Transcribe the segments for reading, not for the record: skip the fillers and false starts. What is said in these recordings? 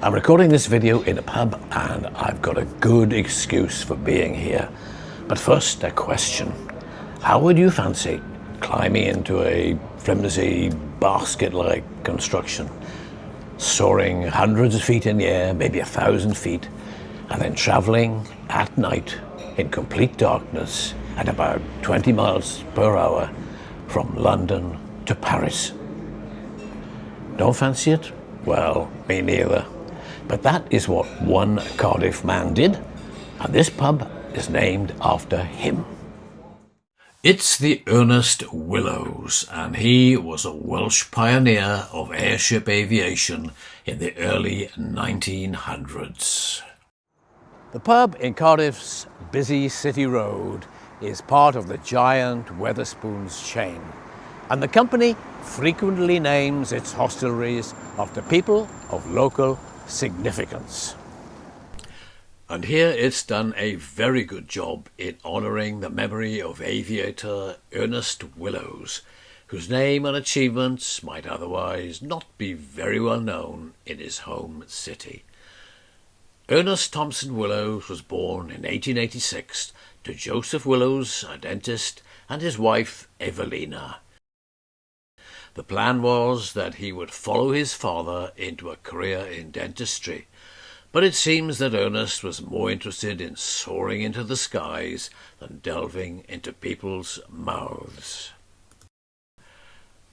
I'm recording this video in a pub and I've got a good excuse for being here. But first, a question. How would you fancy climbing into a flimsy basket-like construction, soaring hundreds of feet in the air, maybe 1,000 feet, and then traveling at night in complete darkness at about 20 miles per hour from London to Paris? Don't fancy it? Well, me neither. But that is what one Cardiff man did, and this pub is named after him. It's the Ernest Willows, and he was a Welsh pioneer of airship aviation in the early 1900s. The pub in Cardiff's busy city road is part of the giant Wetherspoons chain, and the company frequently names its hostelries after people of local significance. And here it's done a very good job in honouring the memory of aviator Ernest Willows, whose name and achievements might otherwise not be very well known in his home city. Ernest Thompson Willows was born in 1886 to Joseph Willows, a dentist, and his wife Evelina. The plan was that he would follow his father into a career in dentistry, but it seems that Ernest was more interested in soaring into the skies than delving into people's mouths.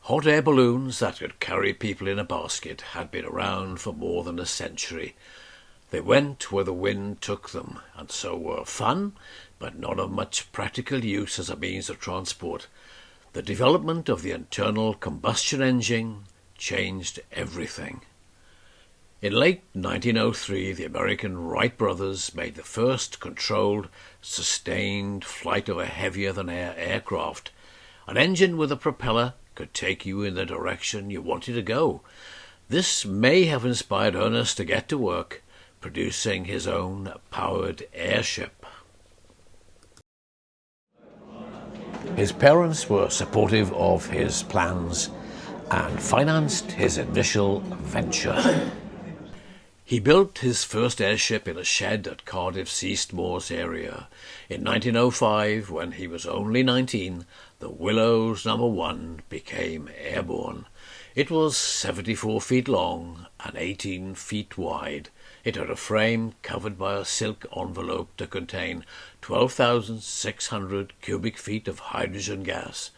Hot air balloons that could carry people in a basket had been around for more than a century. They went where the wind took them, and so were fun, but not of much practical use as a means of transport. The development of the internal combustion engine changed everything. In late 1903, the American Wright brothers made the first controlled, sustained flight of a heavier-than-air aircraft. An engine with a propeller could take you in the direction you wanted to go. This may have inspired Ernest to get to work, producing his own powered airship. His parents were supportive of his plans and financed his initial venture. He built his first airship in a shed at Cardiff's East Moors area. In 1905, when he was only 19, the Willows No. 1 became airborne. It was 74 feet long and 18 feet wide. It had a frame covered by a silk envelope to contain 12,600 cubic feet of hydrogen gas.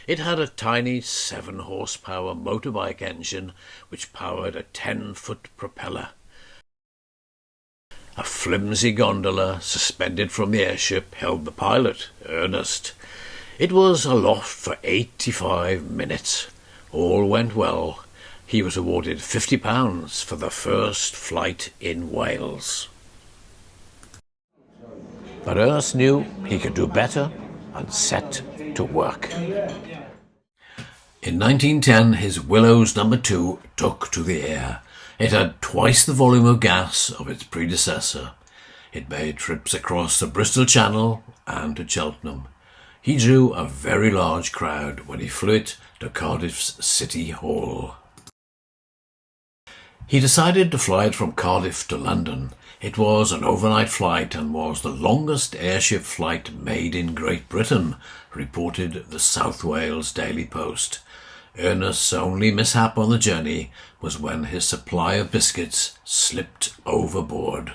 It had a tiny 7-horsepower motorbike engine which powered a 10-foot propeller. A flimsy gondola suspended from the airship held the pilot, Ernest. It was aloft for 85 minutes. All went well. He was awarded £50 for the first flight in Wales. But Ernest knew he could do better and set to work. In 1910, his Willows No. 2 took to the air. It had twice the volume of gas of its predecessor. It made trips across the Bristol Channel and to Cheltenham. He drew a very large crowd when he flew it to Cardiff's City Hall. He decided to fly it from Cardiff to London. It was an overnight flight and was the longest airship flight made in Great Britain, reported the South Wales Daily Post. Ernest's only mishap on the journey was when his supply of biscuits slipped overboard.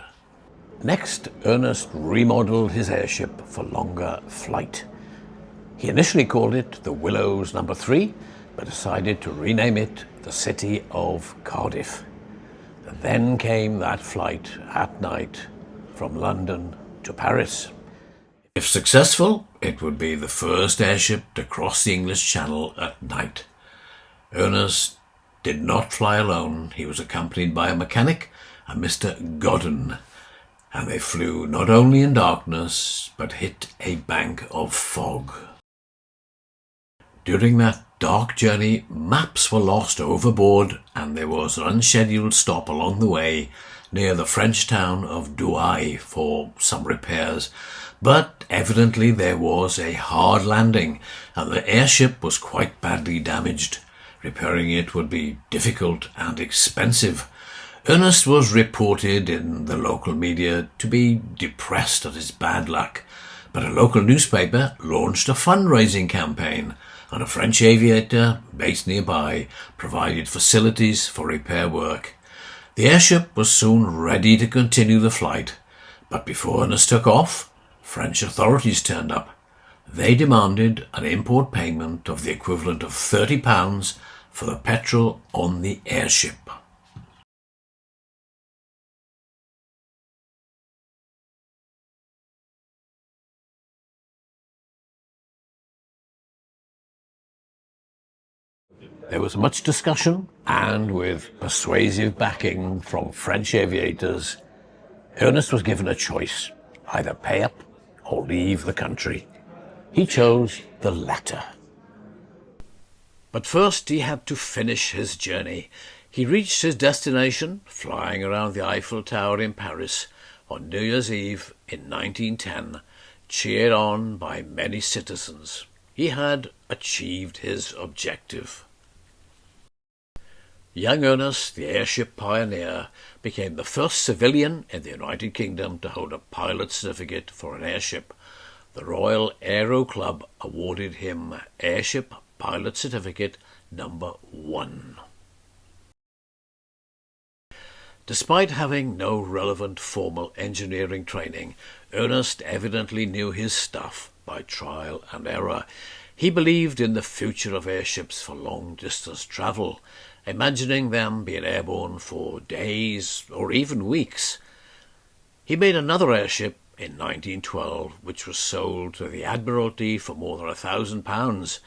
Next, Ernest remodelled his airship for longer flight. He initially called it the Willows No. 3, but decided to rename it the City of Cardiff. Then came that flight at night from London to Paris. If successful, it would be the first airship to cross the English Channel at night. Ernest did not fly alone. He was accompanied by a mechanic, a Mr. Godden, and they flew not only in darkness, but hit a bank of fog. During that dark journey, maps were lost overboard, and there was an unscheduled stop along the way near the French town of Douai for some repairs. But evidently there was a hard landing, and the airship was quite badly damaged. Repairing it would be difficult and expensive. Ernest was reported in the local media to be depressed at his bad luck, but a local newspaper launched a fundraising campaign, and a French aviator based nearby provided facilities for repair work. The airship was soon ready to continue the flight, but before Ernest took off, French authorities turned up. They demanded an import payment of the equivalent of £30 for the petrol on the airship. There was much discussion, and with persuasive backing from French aviators, Ernest was given a choice: either pay up or leave the country. He chose the latter. But first he had to finish his journey. He reached his destination, flying around the Eiffel Tower in Paris on New Year's Eve in 1910, cheered on by many citizens. He had achieved his objective. Young Ernest, the airship pioneer, became the first civilian in the United Kingdom to hold a pilot certificate for an airship. The Royal Aero Club awarded him Airship Pilot Certificate number 1. Despite having no relevant formal engineering training, Ernest evidently knew his stuff by trial and error. He believed in the future of airships for long-distance travel, imagining them being airborne for days or even weeks. He made another airship in 1912, which was sold to the Admiralty for more than £1,000,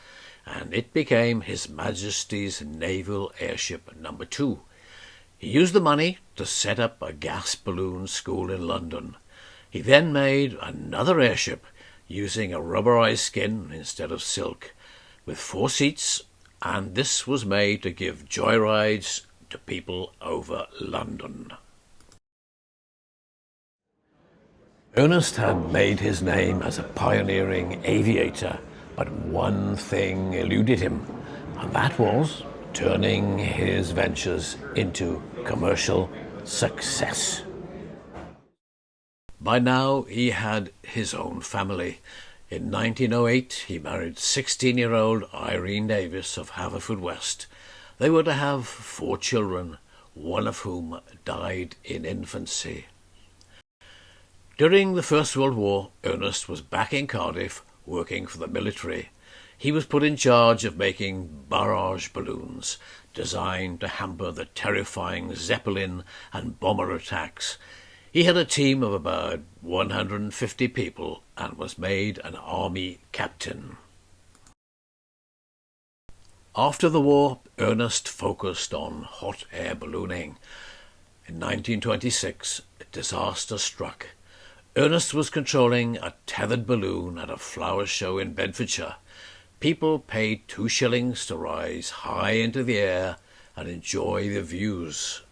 and it became His Majesty's Naval Airship number 2. He used the money to set up a gas balloon school in London. He then made another airship using a rubberized skin instead of silk, with 4 seats, and this was made to give joyrides to people over London. Ernest had made his name as a pioneering aviator, but one thing eluded him, and that was turning his ventures into commercial success. By now he had his own family. In 1908 he married 16-year-old Irene Davis of Haverfordwest. They were to have 4 children, one of whom died in infancy. During the First World War, Ernest was back in Cardiff working for the military. He was put in charge of making barrage balloons designed to hamper the terrifying Zeppelin and bomber attacks. He had a team of about 150 people and was made an army captain. After the war, Ernest focused on hot air ballooning. In 1926, a disaster struck. Ernest was controlling a tethered balloon at a flower show in Bedfordshire. People paid 2 shillings to rise high into the air and enjoy the views.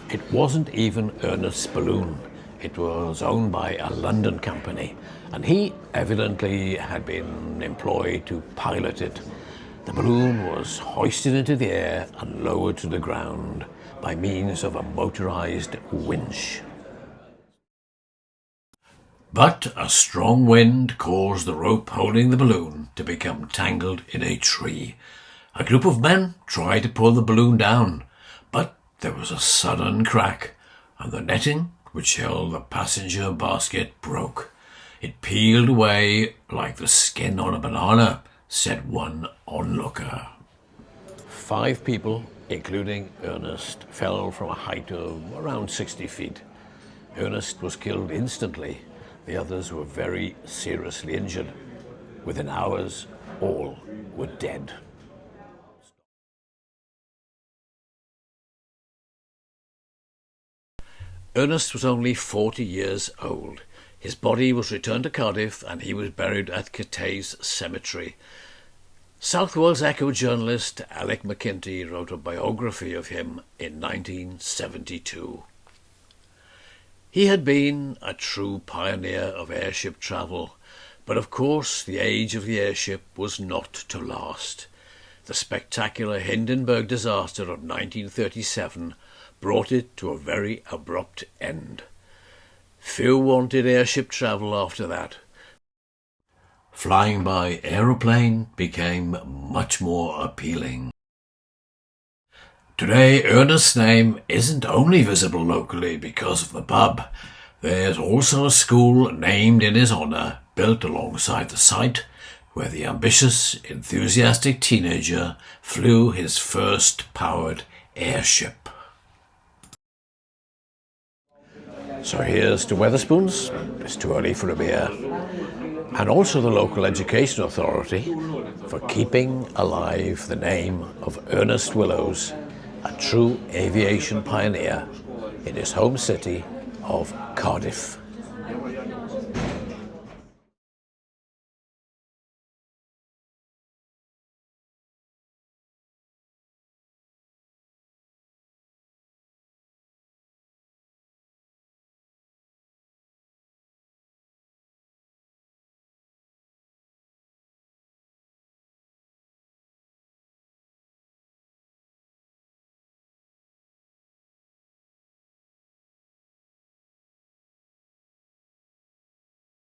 It wasn't even Ernest's balloon. It was owned by a London company, and he evidently had been employed to pilot it. The balloon was hoisted into the air and lowered to the ground by means of a motorized winch. But a strong wind caused the rope holding the balloon to become tangled in a tree. A group of men tried to pull the balloon down, but there was a sudden crack, and the netting, which held the passenger basket, broke. It peeled away like the skin on a banana, said one onlooker. 5 people, including Ernest, fell from a height of around 60 feet. Ernest was killed instantly. The others were very seriously injured. Within hours, all were dead. Ernest was only 40 years old. His body was returned to Cardiff and he was buried at Cathays Cemetery. South Wales Echo journalist Alec McIntyre wrote a biography of him in 1972. He had been a true pioneer of airship travel, but of course the age of the airship was not to last. The spectacular Hindenburg disaster of 1937 brought it to a very abrupt end. Few wanted airship travel after that. Flying by aeroplane became much more appealing. Today, Ernest's name isn't only visible locally because of the pub. There's also a school named in his honour, built alongside the site, where the ambitious, enthusiastic teenager flew his first powered airship. So here's to Wetherspoons. It's too early for a beer. And also the local education authority for keeping alive the name of Ernest Willows, a true aviation pioneer in his home city of Cardiff.